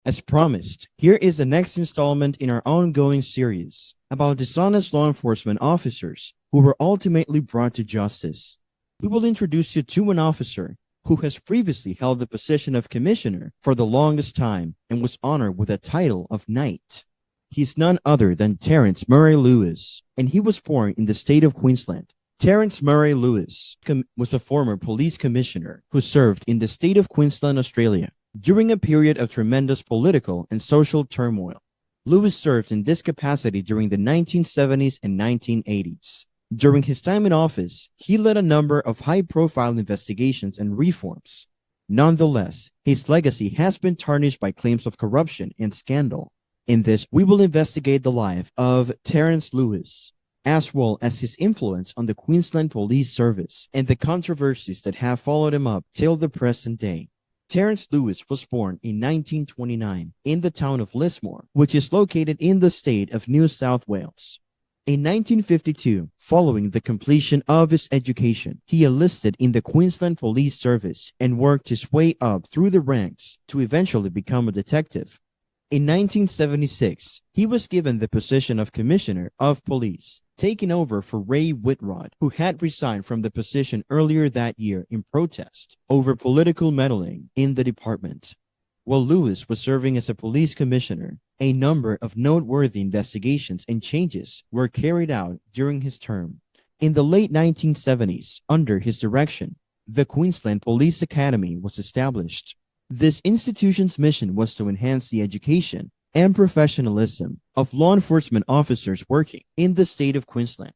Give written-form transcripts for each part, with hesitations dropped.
As promised, here is the next installment in our ongoing series about dishonest law enforcement officers who were ultimately brought to justice. We will introduce you to an officer who has previously held the position of commissioner for the longest time and was honored with the title of knight. He is none other than Terence Murray Lewis, and he was born in the state of Queensland. Terence Murray Lewis was a former police commissioner who served in the state of Queensland, Australia, during a period of tremendous political and social turmoil. Lewis served in this capacity during the 1970s and 1980s. During his time in office, he led a number of high-profile investigations and reforms. Nonetheless, his legacy has been tarnished by claims of corruption and scandal. In this, we will investigate the life of Terence Lewis, as well as his influence on the Queensland Police Service and the controversies that have followed him up till the present day. Terence Lewis was born in 1929 in the town of Lismore, which is located in the state of New South Wales. In 1952, following the completion of his education, he enlisted in the Queensland Police Service and worked his way up through the ranks to eventually become a detective. In 1976, he was given the position of Commissioner of Police, taking over for Ray Whitrod, who had resigned from the position earlier that year in protest over political meddling in the department. While Lewis was serving as a police commissioner, a number of noteworthy investigations and changes were carried out during his term. In the late 1970s, under his direction, the Queensland Police Academy was established. This institution's mission was to enhance the education and professionalism of law enforcement officers working in the state of Queensland.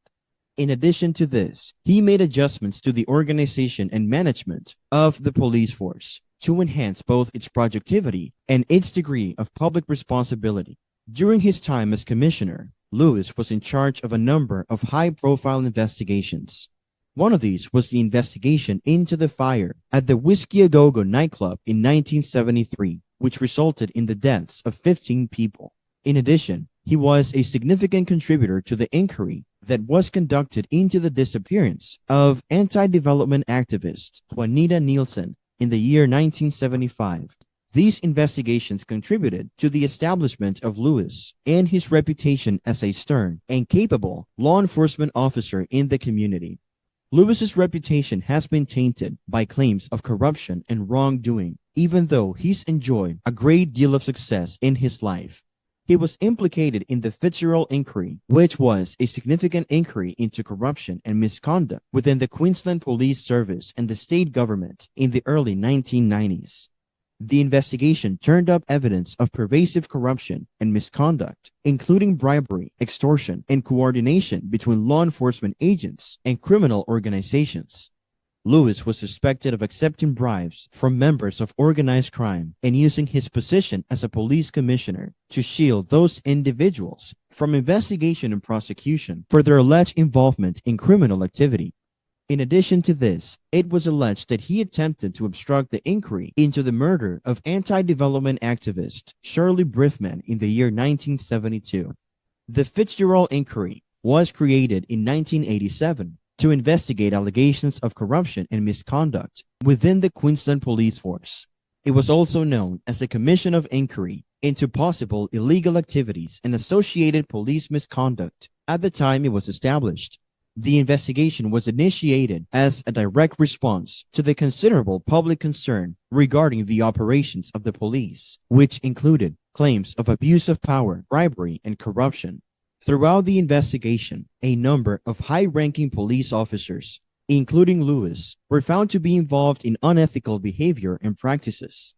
In addition to this, he made adjustments to the organization and management of the police force to enhance both its productivity and its degree of public responsibility. During his time as commissioner, Lewis was in charge of a number of high-profile investigations. One of these was the investigation into the fire at the Whiskey A Go-Go nightclub in 1973, which resulted in the deaths of 15 people. In addition, he was a significant contributor to the inquiry that was conducted into the disappearance of anti-development activist Juanita Nielsen in the year 1975. These investigations contributed to the establishment of Lewis and his reputation as a stern and capable law enforcement officer in the community. Lewis's reputation has been tainted by claims of corruption and wrongdoing, even though he's enjoyed a great deal of success in his life. He was implicated in the Fitzgerald inquiry, which was a significant inquiry into corruption and misconduct within the Queensland Police Service and the state government in the early 1990s. The investigation turned up evidence of pervasive corruption and misconduct, including bribery, extortion, and coordination between law enforcement agents and criminal organizations. Lewis was suspected of accepting bribes from members of organized crime and using his position as a police commissioner to shield those individuals from investigation and prosecution for their alleged involvement in criminal activity. In addition to this, it was alleged that he attempted to obstruct the inquiry into the murder of anti-development activist Shirley Briffman in the year 1972. The Fitzgerald inquiry was created in 1987 to investigate allegations of corruption and misconduct within the Queensland Police Force. It was also known as the Commission of Inquiry into possible illegal activities and associated police misconduct at the time it was established. The investigation was initiated as a direct response to the considerable public concern regarding the operations of the police, which included claims of abuse of power, bribery, and corruption. Throughout the investigation, a number of high-ranking police officers, including Lewis, were found to be involved in unethical behavior and practices.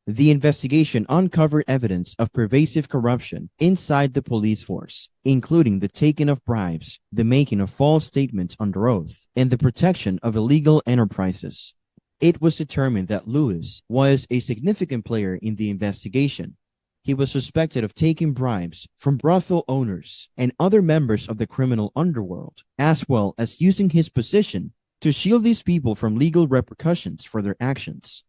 The investigation uncovered evidence of pervasive corruption inside the police force, including the taking of bribes, the making of false statements under oath, and the protection of illegal enterprises. It was determined that Lewis was a significant player in the investigation. He was suspected of taking bribes from brothel owners and other members of the criminal underworld, as well as using his position to shield these people from legal repercussions for their actions.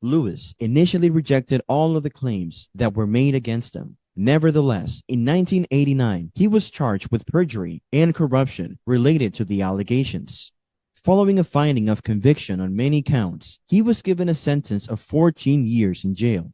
Lewis initially rejected all of the claims that were made against him. Nevertheless, in 1989, he was charged with perjury and corruption related to the allegations. Following a finding of conviction on many counts, he was given a sentence of 14 years in jail.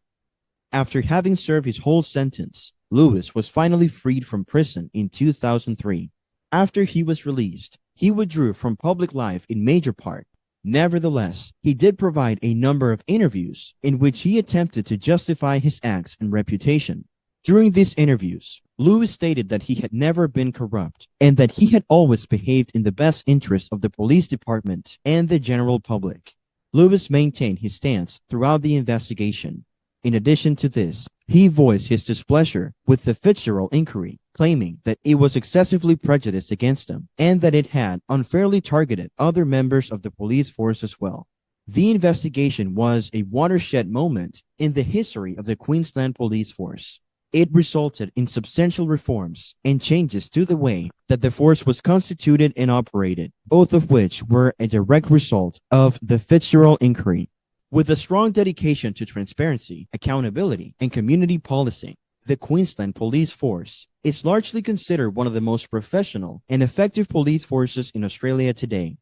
After having served his whole sentence, Lewis was finally freed from prison in 2003. After he was released, he withdrew from public life in major part. Nevertheless, he did provide a number of interviews in which he attempted to justify his acts and reputation. During these interviews, Lewis stated that he had never been corrupt and that he had always behaved in the best interest of the police department and the general public. Lewis maintained his stance throughout the investigation. In addition to this, he voiced his displeasure with the Fitzgerald inquiry, claiming that it was excessively prejudiced against him and that it had unfairly targeted other members of the police force as well. The investigation was a watershed moment in the history of the Queensland police force. It resulted in substantial reforms and changes to the way that the force was constituted and operated, both of which were a direct result of the Fitzgerald inquiry. With a strong dedication to transparency, accountability, and community policing, the Queensland Police Force is largely considered one of the most professional and effective police forces in Australia today.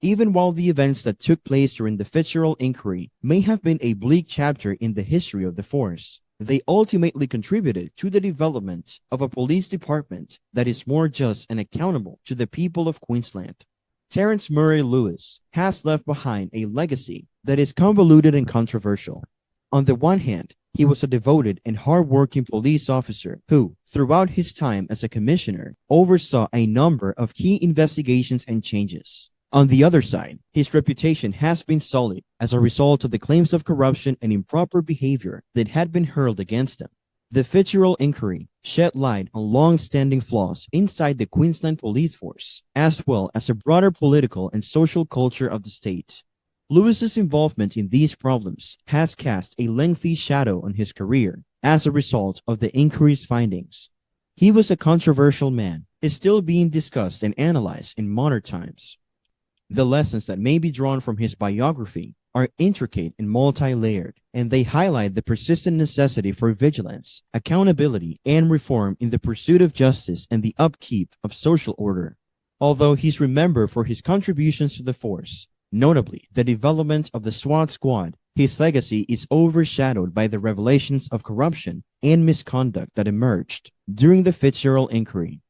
Even while the events that took place during the Fitzgerald inquiry may have been a bleak chapter in the history of the force, they ultimately contributed to the development of a police department that is more just and accountable to the people of Queensland. Terence Murray Lewis has left behind a legacy that is convoluted and controversial. On the one hand, he was a devoted and hard-working police officer who, throughout his time as a commissioner, oversaw a number of key investigations and changes. On the other side, his reputation has been sullied as a result of the claims of corruption and improper behavior that had been hurled against him. The Fitzgerald inquiry shed light on long-standing flaws inside the Queensland police force, as well as the broader political and social culture of the state. Lewis's involvement in these problems has cast a lengthy shadow on his career as a result of the inquiry's findings. He was a controversial man, is still being discussed and analyzed in modern times. The lessons that may be drawn from his biography are intricate and multi-layered, and they highlight the persistent necessity for vigilance, accountability, and reform in the pursuit of justice and the upkeep of social order. Although he's remembered for his contributions to the force, notably the development of the SWAT squad, his legacy is overshadowed by the revelations of corruption and misconduct that emerged during the Fitzgerald inquiry.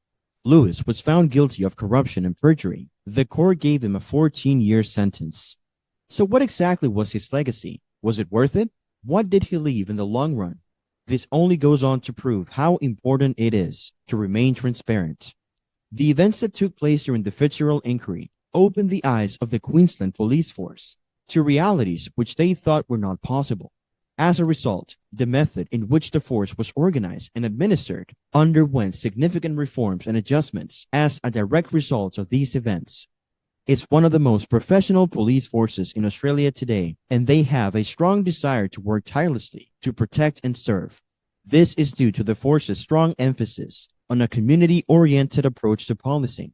Lewis was found guilty of corruption and perjury. The court gave him a 14-year sentence. So what exactly was his legacy? Was it worth it? What did he leave in the long run? This only goes on to prove how important it is to remain transparent. The events that took place during the Fitzgerald inquiry opened the eyes of the Queensland police force to realities which they thought were not possible. As a result, the method in which the force was organized and administered underwent significant reforms and adjustments as a direct result of these events. It's one of the most professional police forces in Australia today, and they have a strong desire to work tirelessly to protect and serve. This is due to the force's strong emphasis on a community-oriented approach to policing.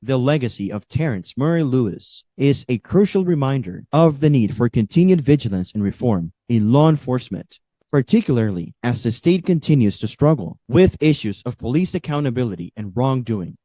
The legacy of Terence Murray Lewis is a crucial reminder of the need for continued vigilance and reform in law enforcement, particularly as the state continues to struggle with issues of police accountability and wrongdoing.